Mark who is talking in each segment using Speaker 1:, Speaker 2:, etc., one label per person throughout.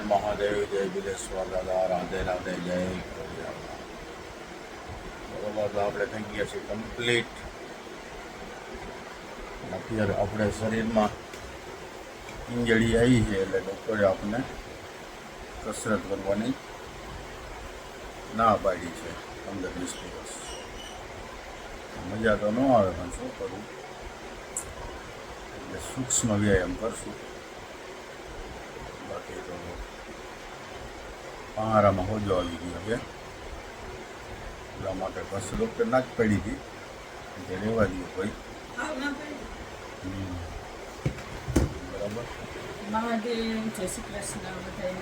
Speaker 1: મહાદેવ, જય બિલેશ્વર દાદા, રાધે રાધે, જય ખોડિયાર. બરોબર, તો આપણે થઈ ગયા છીએ કમ્પ્લીટ. અત્યારે આપણે શરીરમાં ઇંજળી આવી છે એટલે ડૉક્ટરે આપણને કસરત કરવાની ના પાડી છે 15-20 દિવસ. મજા તો ન આવે પણ શું કરવું, એટલે સૂક્ષ્મ વ્યાયામ કરશું. બાકી તો પહારામાં હોજો આવી ગયો છે એટલા માટે બસ ડૉક્ટર ના જ પડી હતી કે રહેવા દઈએ કોઈ. બરાબર.
Speaker 2: મહાદેવ, જય શ્રી કૃષ્ણ. બધા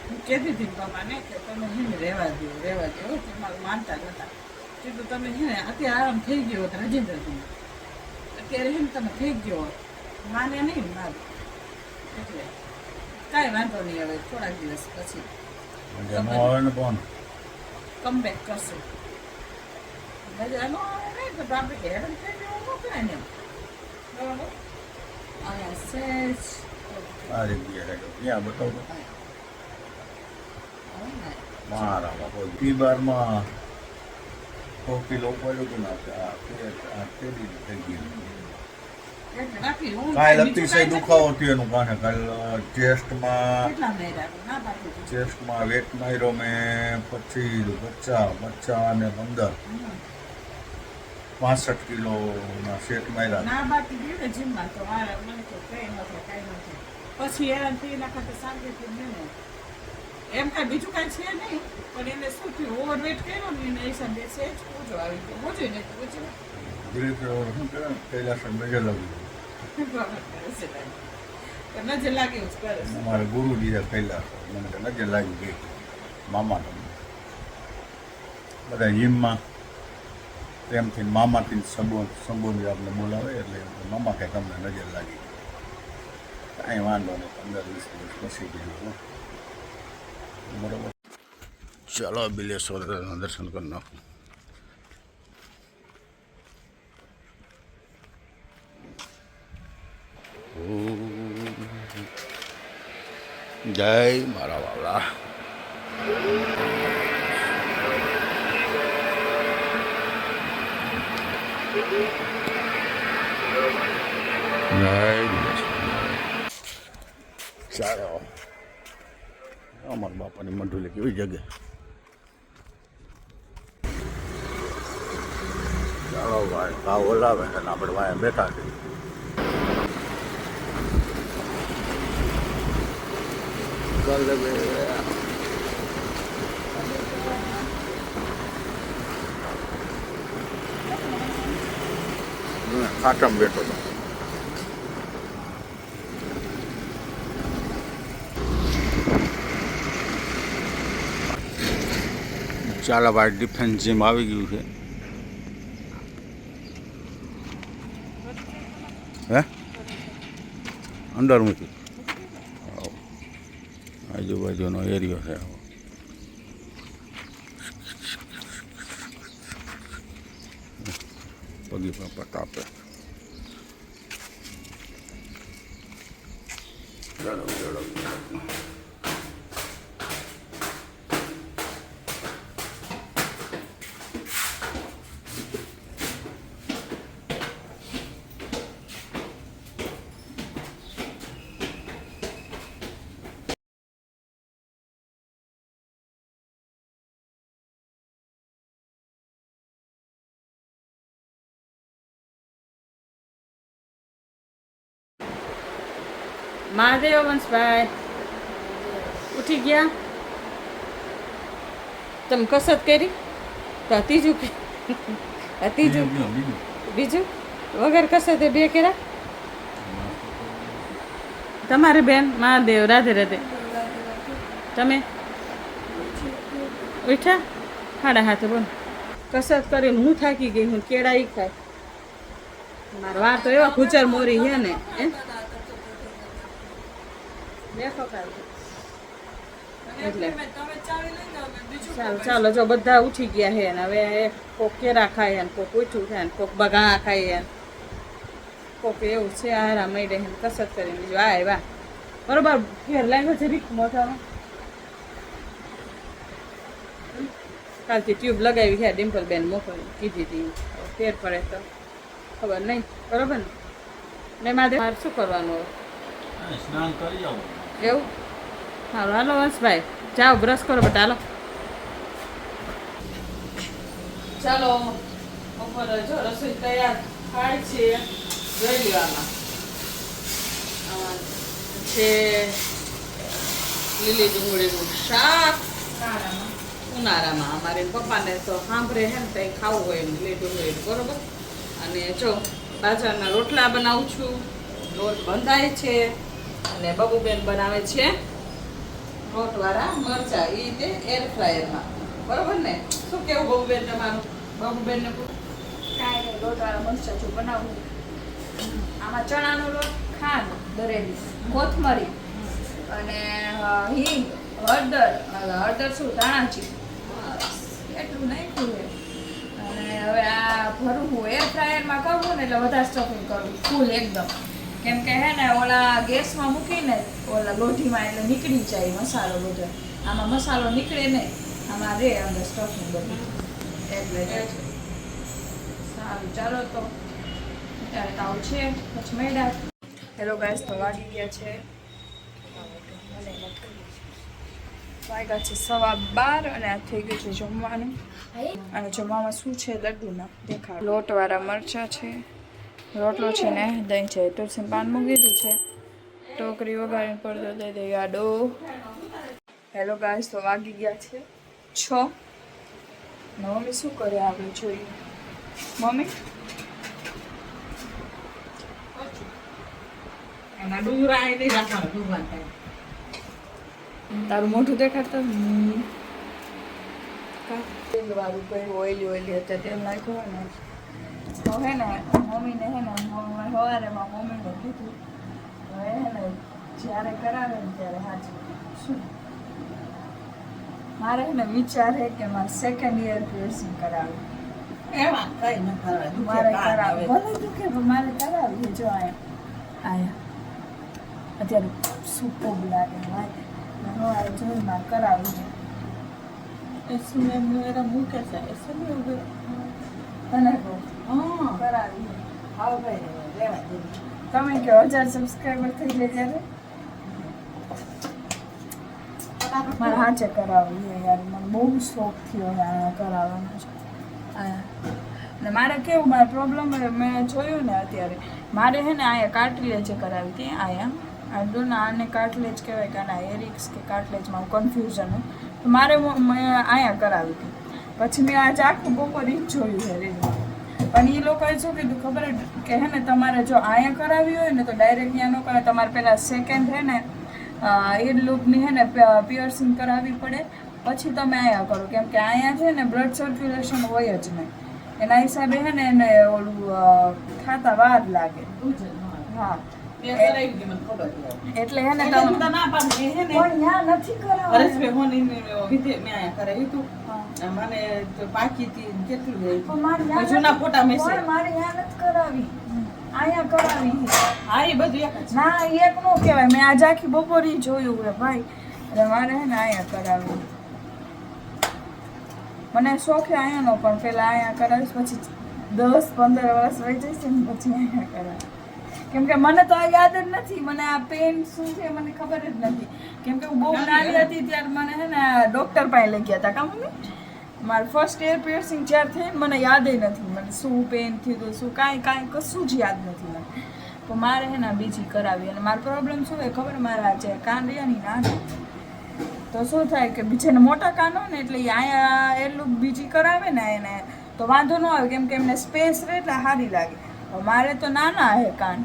Speaker 2: હું કહેતી હતી બાપાને કે તમે હેને રહેવા દો તમારું માનતા નહોતા. કીધું તમે હેને અત્યારે આરામ થઈ ગયો હતો રાજેન્દ્રજી, અત્યારે હેને તમે થઈ ગયો માને નહીં મારું, એટલે કાંઈ વાંધો નહીં. હવે થોડાક દિવસ પછી કમબેક કરશે. મજા ન આવે નહીં તો આપણે હેરાન થઈ ગયો મોકલાય ને. બરાબર. અહીંયા સહેજ
Speaker 1: આ જગ્યાએ ક્યાં બતાવો મારામાં કોઈ ટી બારમાં 100 કિલો ઉપાડ્યું હતું ને થઈ ગયું. કાંઈ અતિશય દુખાવો થયો એનું કારણે કાલ ચેસ્ટમાં વેટ માર્યો મેં 25 અને 15 65 કિલોના સેટ માર્યા.
Speaker 2: ના બાકી ગયું ને જીમમાં તો મારે મને તો કંઈ નથી કાંઈ નથી. પછી હેરાન થઈ એના કરતા શાંતિથી ને એમ કાંઈ બીજું કાંઈ છે નહીં, પણ એને શું થયું ઓવરવેટ કર્યો ને એને હિસાબે સહેજ ઓછો આવી ગયો. ઓછું નહીં તો ઓછું
Speaker 1: ધીરે ધીરે શું કરે કૈલાસ નજર લાગી
Speaker 2: નજર લાગે એવું જ કરે છે.
Speaker 1: અમારે ગુરુજી કૈલાસ મને તો નજર લાગી ગઈ. મામા બધા જીમમાં પ્રેમથી મામાથી સંબોધી આપણે બોલાવે એટલે મામા કે તમને નજર લાગી. કાંઈ વાંધો નહીં, 15-20 દિવસ પછી ગયું. બરાબર. ચાલો બિલેશ્વર દર્શન કરી નાખું. જય મારા વાલા. ચાલો અમારા બાપાની મંડુલી કેવી જગ્યા. ચાલો ભાઈ ભાવ ઓલાવે અને આપણે વાયા બેઠા છીએ. ખાટમ બેઠો હતો. ચાલો ભાઈ ડિફેન્સ જીમ આવી ગયું છે. હે અંદર મૂકી આજુબાજુનો એરિયો છે. પગી પર પટાપે. ચલો ચલો
Speaker 2: મહાદેવ વંશભાઈ ઉઠી ગયા? તમે કસરત કરી તો ત્રીજું બીજું વગર કસરતે 2 કર્યા? તમારી બેન મહાદેવ રાધે રાધે. તમે ઉઠ્યા 7:30 બોલ. કસરત કરીને હું થાકી ગઈ. હું કેળા ઈ ખાય. મારા વાર તો એવા ખુચર મોરી છે ને એટલે ચાલો જો બધા ઉઠી ગયા છે ને હવે કોક કેળા ખાય ને કોક ઉઠ્યું થાય ને કોક બગા ખાય ને કોક એવું છે આરા મળી રહે કસરત કરીને બીજું આ એવા બરોબર ફેર લાગ્યો છે રીક મોઢામાં કાલથી ટ્યુબ લગાવી છે ડિમ્પલ બેન મોકલી કીધી હતી ફેર પડે તો ખબર નહીં બરોબર ને મારે શું કરવાનું હોય
Speaker 1: સ્નાન કરી આવો
Speaker 2: એવું સારું હાલો હંસભાઈ જાઓ બ્રશ કરો બટા હાલો ચાલો બપોરે જો રસોઈ તૈયાર થાય છે જોઈ લેવામાં આમાં છે લીલી ડુંગળીનું શાક ઉનાળામાં અમારે પપ્પાને તો સાંભળે હે ને કંઈ ખાવું હોય લીલી ડુંગળી બરોબર અને જો બાજરાના રોટલા બનાવું છું લોટ બંધાય છે અને બબુબેન બનાવે છે લોટવાળા મરચા એ તે એર ફ્રાયરમાં બરોબર ને શું કેવું બબુબેન તમારું બબુબેનને
Speaker 3: કાંઈ નહીં લોટવાળા મરચાં જો બનાવું આમાં ચણાનો લોટ ખાંડ દરેલી કોથમરી અને હિંગ હળદર શું ધાણાજી એટલું નાખ્યું છે અને હવે આ ભરવું એર ફ્રાયરમાં કરવું ને એટલે વધારે સ્ટફિંગ કરવું ફૂલ એકદમ કેમ કે હે ને ઓલા ગેસમાં મૂકીને ઓલા લોઢીમાં એટલે નીકળી જાય મસાલો બધો આમાં મસાલો નીકળે નહીં આમાં રે અંદર સ્ટફિંગ બધું એટલે સારું ચાલો તો અત્યારે તાવ છે પછી મેડા હેલો ગાઈસ તો વાગી ગયા છે વાગ્યા છે 12:15 અને આ થઈ ગયું છે જમવાનું અને જમવામાં શું છે લડ્ડુના દેખાડ લોટવાળા મરચાં છે રોટલો છે ને દહીં છે તુલસી પાન મૂકી દીધું છે ટોકરી વગાડીને પડદો દઈ દઈ આડો હેલો ગાઈસ તો વાગી ગયા છે 6 મમ્મી શું કરે આપણે જોઈએ મમ્મી
Speaker 2: એના ડુંગરા એ નહીં રાખવાનું ડુંગરા થાય
Speaker 3: તારું મોઢું દેખાડતો વાળું કઈ ઓઇલી ઓઇલી હતા તેલ નાખ્યું ને તો હે ને મમ્મીને હે ને સવારેમાં મમ્મીને કીધું હવે હે ને જ્યારે કરાવે ને ત્યારે સાચું શું મારે હે ને વિચાર હે કે મારે સેકન્ડ યર piercing કરાવું
Speaker 2: એમાં કઈ ન કરાય
Speaker 3: મારે કરાવું ભલે દુખે પણ મારે કરાવી જો આયા અત્યારે સુપર લાગે ભાઈ સવારે જોઈ મારે કરાવી છે
Speaker 2: eso me era muy casa eso me hubiera
Speaker 3: તને કહું કરાવી છે આવો ભાઈ લેવા દે તમે કે 1000 સબસ્ક્રાઈબર થઈ જાય ત્યારે મારે હાચે કરાવવી છે યાર મને બહુ શોખ થયો છે આ કરાવવાનો છે ને મારે કેવું મારે પ્રોબ્લેમ મેં જોયું ને અત્યારે મારે હે ને અહીંયા કાર્ટિલેજ કરાવી હતી અહીંયા આઈ ડોન્ટ નો આને કાર્ટિલેજ કહેવાય કે આના એરિક્સ કે કાર્ટિલેજમાં કન્ફ્યુઝન હોય તો મારે અહીંયા કરાવી હતી પછી મેં આજે આખું બપોર ઈ જ જોયું છે રીલમાં પણ એ લોકોએ શું કીધું ખબર કે હે ને તમારે જો અહીંયા કરાવી હોય ને તો ડાયરેક્ટ ત્યાં ન કરાવે તમારે પહેલાં સેકન્ડ હે ને ઈડ લૂપની હે ને પિયર્સિંગ કરાવવી પડે પછી તમે અહીંયા કરો કેમ કે અહીંયા છે ને બ્લડ સર્ક્યુલેશન હોય જ નહીં એના હિસાબે હે ને એને ઓલું ખાતા વાર લાગે હા એટલે હે ને તમે
Speaker 2: ના પાડી હે ને
Speaker 3: પણ ત્યાં નથી કરાવવાનું
Speaker 2: હરેશભાઈ હોની વિધે મેં આયા કરાવી તું મને તો બાકી થી કેટલું
Speaker 3: પણ મારે
Speaker 2: હોય જૂના ફોટા મેં
Speaker 3: પણ મારે ત્યાં નથી કરાવી અહીંયા કરાવી છે.
Speaker 2: હા એ બધું એક જ
Speaker 3: ના એક નો કહેવાય મેં આજે આખી બપોરે જોયું હે ભાઈ એટલે મારે હે ને અહીંયા કરાવી મને શોખ છે અહીંયાનો પણ પહેલાં અહીંયા કરાવીશ પછી 10-15 વર્ષ રહી જઈશ ને પછી અહીંયા કરાવીશ કેમ કે મને તો આ યાદ જ નથી મને આ પેન શું છે મને ખબર જ નથી કેમ કે હું બહુ નાની હતી ત્યારે મને હે ને ડૉક્ટર પાસે લઈ ગયા હતા કામ મમ્મી મારું ફર્સ્ટ યર પિયર્સિંગ જ્યારે થઈને મને યાદ નથી મને શું પેન થયું હતું શું કાંઈ કશું જ યાદ નથી મને તો મારે હે ને બીજી કરાવી અને મારો પ્રોબ્લેમ શું હોય ખબર મારા જે કાન રહ્યા ની ના તો શું થાય કે બીજાને મોટા કાન હોય ને એટલે એ અહીંયા એટલું બીજી કરાવે ને એને તો વાંધો ન આવે કેમ કે એમને સ્પેસ રહે એટલે સારી લાગે મારે તો નાના હે કાન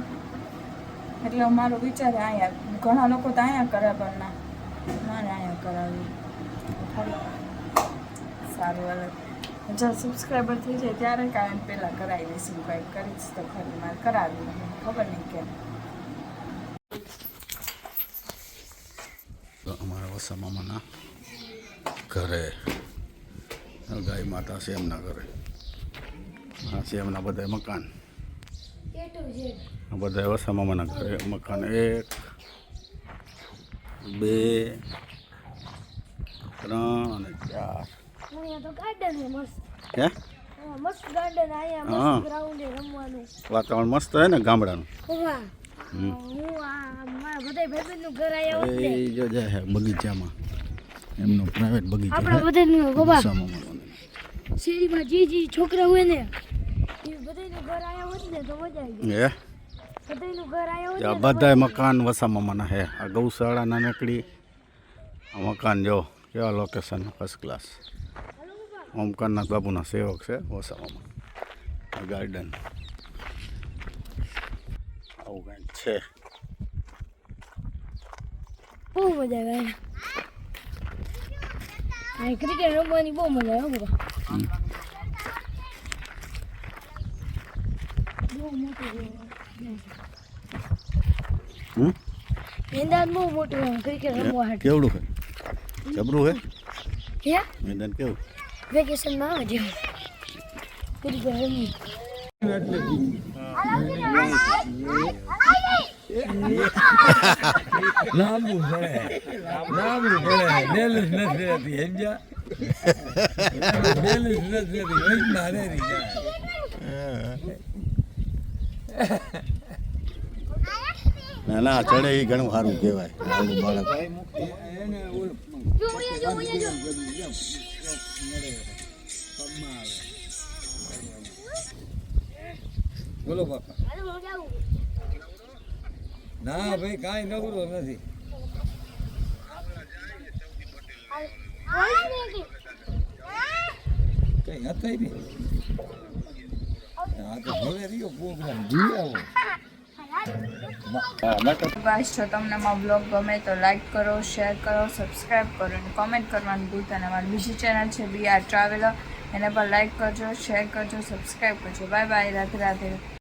Speaker 3: એટલે મારો વિચાર અહીંયા ઘણા લોકો તો અહીંયા કરે પણ ના મારે અહીંયા કરાવી સારું અલગ જો સબસ્ક્રાઈબર થઈ જાય ત્યારે કાંઈ પહેલાં કરાવી લઈશ હું કાંઈક કરીશ તો ખરી મારે કરાવી ખબર નહીં કેમ
Speaker 1: અમારા વસા મામાના ઘરે ગાય માતા છે એમના ઘરે આ છે એમના બધા મકાન આ બધા વસા મામાના ઘરે મકાન 1 2 3 અને 4
Speaker 4: અહીંયા તો ગાર્ડન છે મસ્ત.
Speaker 1: હે
Speaker 4: મસ્ત ગાર્ડન અહીંયા
Speaker 1: હા.
Speaker 4: મસ્ત ગ્રાઉન્ડ છે રમવાનું.
Speaker 1: વાતાવરણ મસ્ત હોય ને ગામડાનું.
Speaker 4: પપ્પા હું આ મારા બધા ભાઈબંધનું ઘર આયા હોત ને.
Speaker 1: એ જો જાય છે બગીચામાં, એમનો પ્રાઇવેટ બગીચો
Speaker 4: આપણા
Speaker 1: છે.
Speaker 4: બધાનું પપ્પા
Speaker 1: ઉષામામાનું.
Speaker 4: શેરીમાં જે છોકરા હોય ને એ બધાનું ઘર આયા હોત ને તો મજા આવી જાય.
Speaker 1: હે
Speaker 4: બધાનું ઘર આયા હોત
Speaker 1: આ
Speaker 4: ને તો
Speaker 1: બધાય મકાન વસામામાના હે. આ ગૌશાળા નાનકડી, આ મકાન જો કેવા લોકેશન ફર્સ્ટ ક્લાસ. ઓમકારનાથ બાપુના સેવક છે વસામામાં. આ ગાર્ડન આવું કંઈક છે.
Speaker 4: બહુ મજા આવે. આ ક્રિકેટ રમવાની બહુ મજા આવે પપ્પા. બહુ મોટું
Speaker 1: હમ
Speaker 4: મેદાન બહુ મોટું છે ક્રિકેટ રમવા હાટુ.
Speaker 1: કેવડું છે? જબરું હે
Speaker 4: હે
Speaker 1: મેદાન કેવું?
Speaker 4: વેકેશનમાં આવે જેવું ક્રિકેટ રમી.
Speaker 5: લાંબુ પડે બેલેન્સ નથી રહેતી સમજ્યા બેલેન્સ નથી રહેતી વચમાં રહેતી
Speaker 1: ના ના ચડે એ ઘણું સારું કહેવાય. આવડું બાળક
Speaker 5: એને ઓલું બોલો બાપા ના ભાઈ કાંઈ નવરો નથી કઈ હતા નહીં આ તો ભલે રહ્યો પ્રોગ્રામ જોઈ આવો
Speaker 3: ગાઈસ જો તમને અમારો બ્લોગ ગમે તો લાઈક કરો, શેર કરો, સબસ્ક્રાઈબ કરો અને કોમેન્ટ કરવાનું ભૂલતા નહીં. અમારી બીજી ચેનલ છે BR ટ્રાવેલર, એને પર લાઈક કરજો, શેર કરજો, સબસ્ક્રાઈબ કરજો. Bye bye, Radhe Radhe.